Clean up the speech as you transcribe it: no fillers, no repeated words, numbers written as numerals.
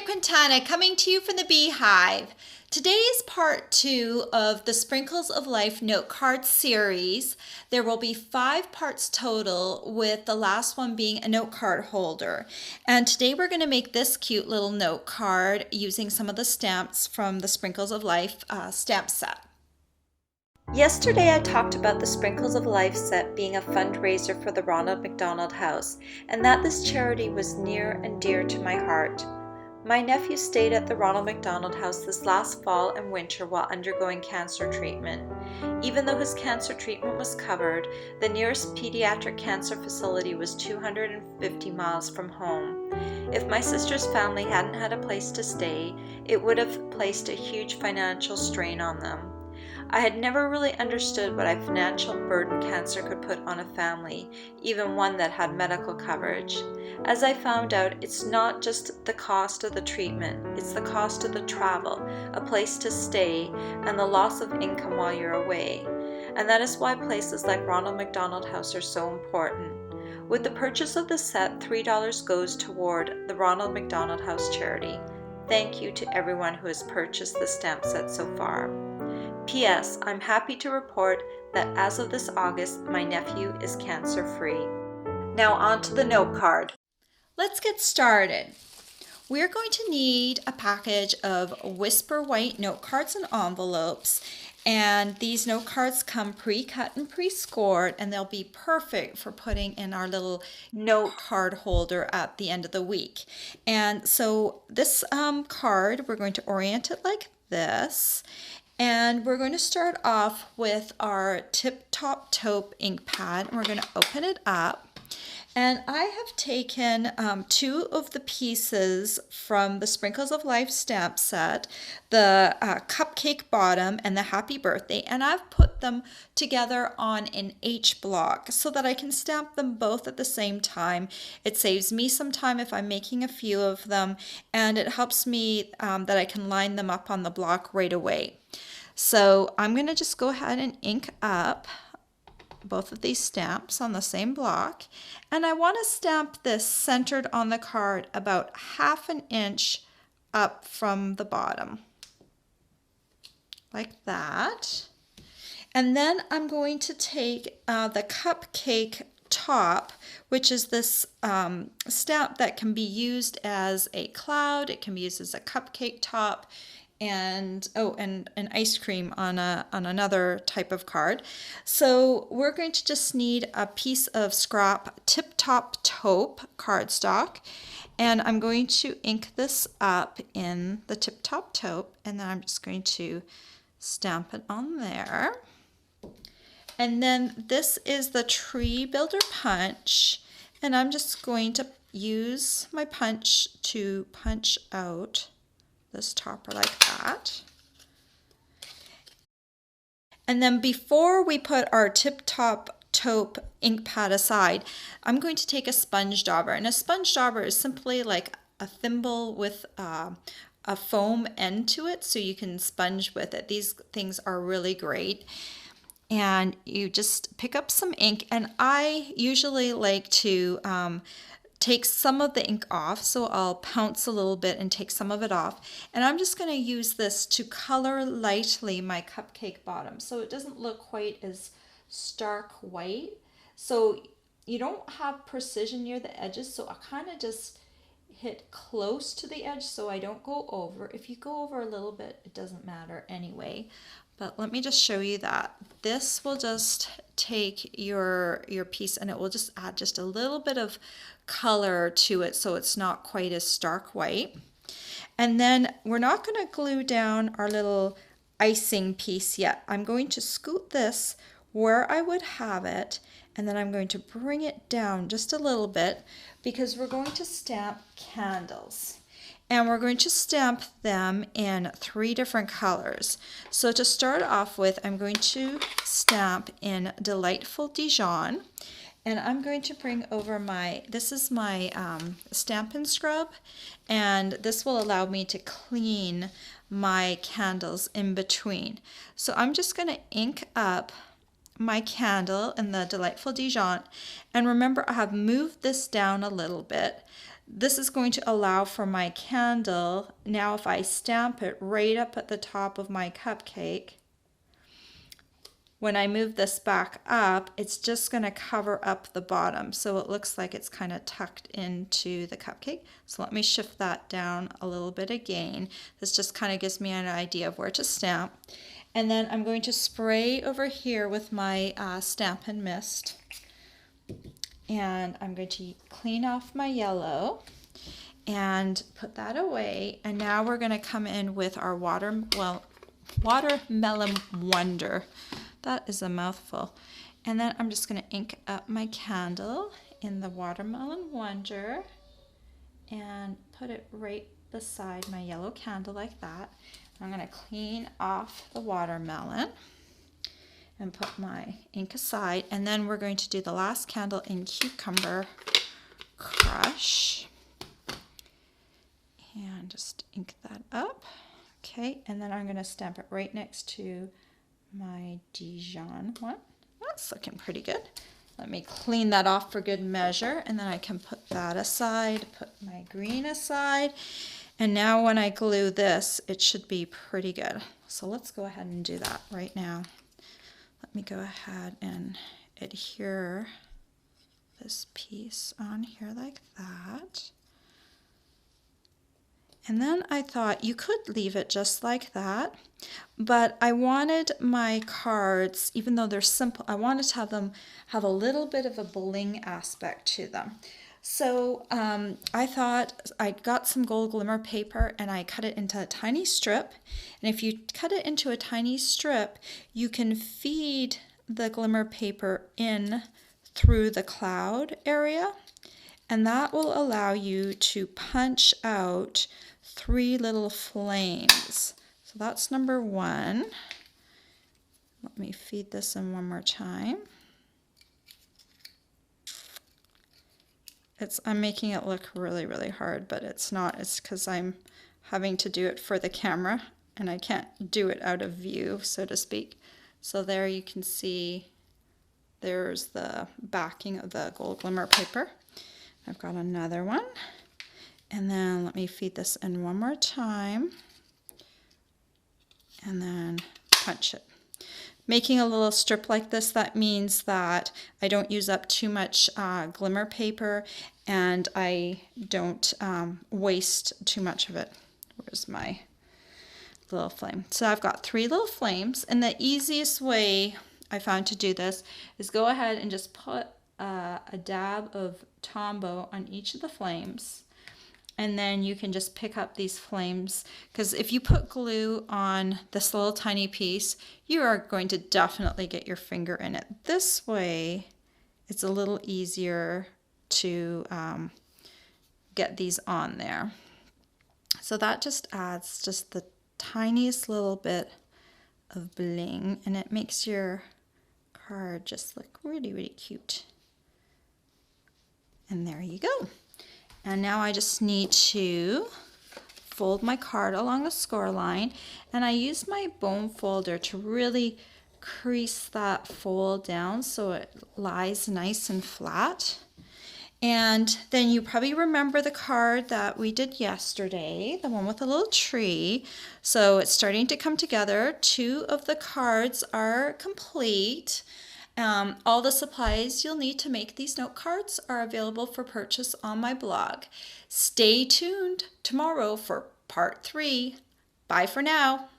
Quintana coming to you from the Beehive. Today is part 2 of the Sprinkles of Life note card series. There will be 5 parts total, with the last one being a note card holder. And today we're going to make this cute little note card using some of the stamps from the Sprinkles of Life stamp set. Yesterday I talked about the Sprinkles of Life set being a fundraiser for the Ronald McDonald House, and that this charity was near and dear to my heart. My nephew stayed at the Ronald McDonald House this last fall and winter while undergoing cancer treatment. Even though his cancer treatment was covered, the nearest pediatric cancer facility was 250 miles from home. If my sister's family hadn't had a place to stay, it would have placed a huge financial strain on them. I had never really understood what a financial burden cancer could put on a family, even one that had medical coverage. As I found out, it's not just the cost of the treatment, it's the cost of the travel, a place to stay, and the loss of income while you're away. And that is why places like Ronald McDonald House are so important. With the purchase of the set, $3 goes toward the Ronald McDonald House charity. Thank you to everyone who has purchased the stamp set so far. P.S. I'm happy to report that as of this August, my nephew is cancer-free. Now on to the note card. Let's get started. We're going to need a package of Whisper White note cards and envelopes, and these note cards come pre-cut and pre-scored, and they'll be perfect for putting in our little note card holder at the end of the week. And so this card, we're going to orient it like this. And we're going to start off with our Tip Top Taupe ink pad, and we're going to open it up. And I have taken 2 of the pieces from the Sprinkles of Life stamp set, the cupcake bottom and the happy birthday, and I've put them together on an H block so that I can stamp them both at the same time. It saves me some time if I'm making a few of them, and it helps me that I can line them up on the block right away. So I'm going to just go ahead and ink up both of these stamps on the same block, and I want to stamp this centered on the card about 1/2 inch up from the bottom, like that. And then I'm going to take the cupcake top, which is this stamp that can be used as a cloud, it can be used as a cupcake top, and an ice cream on another type of card. So we're going to just need a piece of scrap Tip Top Taupe cardstock, and I'm going to ink this up in the Tip Top Taupe, and then I'm just going to stamp it on there. And then this is the Tree Builder punch, and I'm just going to use my punch to punch out this topper like that. And then before we put our Tip Top Taupe ink pad aside, I'm going to take a sponge dauber. And a sponge dauber is simply like a thimble with a foam end to it, so you can sponge with it. These things are really great. And you just pick up some ink, and I usually like to take some of the ink off, so I'll pounce a little bit and take some of it off, and I'm just going to use this to color lightly my cupcake bottom so it doesn't look quite as stark white. So you don't have precision near the edges, so I kind of just hit close to the edge so I don't go over. If you go over a little bit, it doesn't matter anyway. But let me just show you that. This will just take your piece, and it will just add just a little bit of color to it so it's not quite as stark white. And then we're not going to glue down our little icing piece yet. I'm going to scoot this where I would have it, and then I'm going to bring it down just a little bit because we're going to stamp candles. And we're going to stamp them in 3 different colors. So to start off with, I'm going to stamp in Delightful Dijon. And I'm going to bring over this is my Stampin' Scrub. And this will allow me to clean my candles in between. So I'm just going to ink up my candle in the Delightful Dijon. And remember, I have moved this down a little bit This is going to allow for my candle. Now if I stamp it right up at the top of my cupcake, when I move this back up, it's just going to cover up the bottom, so it looks like it's kind of tucked into the cupcake. So let me shift that down a little bit again. This just kind of gives me an idea of where to stamp. And then I'm going to spray over here with my Stampin' Mist. And I'm going to clean off my yellow and put that away. And now we're going to come in with our Watermelon Wonder. That is a mouthful. And then I'm just going to ink up my candle in the Watermelon Wonder and put it right beside my yellow candle like that. I'm going to clean off the watermelon and put my ink aside. And then we're going to do the last candle in Cucumber Crush. And just ink that up. Okay, and then I'm going to stamp it right next to my Dijon one. That's looking pretty good. Let me clean that off for good measure, and then I can put that aside, put my green aside. And now when I glue this, it should be pretty good. So let's go ahead and do that right now. Let me go ahead and adhere this piece on here like that. And then I thought you could leave it just like that, but I wanted my cards, even though they're simple, I wanted to have them have a little bit of a bling aspect to them. So I thought I got some gold glimmer paper and I cut it into a tiny strip. And if you cut it into a tiny strip, you can feed the glimmer paper in through the cloud area, and that will allow you to punch out 3 little flames. So that's number 1. Let me feed this in one more time. I'm making it look really, really hard, but it's not. It's because I'm having to do it for the camera and I can't do it out of view, so to speak. So there you can see there's the backing of the gold glimmer paper. I've got another one. And then let me feed this in one more time. And then punch it. Making a little strip like this, that means that I don't use up too much glimmer paper and I don't waste too much of it. Where's my little flame? So I've got 3 little flames, and the easiest way I found to do this is go ahead and just put a dab of Tombow on each of the flames. And then you can just pick up these flames, because if you put glue on this little tiny piece, you are going to definitely get your finger in it. This way, it's a little easier to get these on there. So that just adds just the tiniest little bit of bling, and it makes your card just look really, really cute. And there you go. And now I just need to fold my card along the score line, and I use my bone folder to really crease that fold down so it lies nice and flat. And then you probably remember the card that we did yesterday, the one with the little tree. So it's starting to come together. 2 of the cards are complete. All the supplies you'll need to make these note cards are available for purchase on my blog. Stay tuned tomorrow for part 3. Bye for now.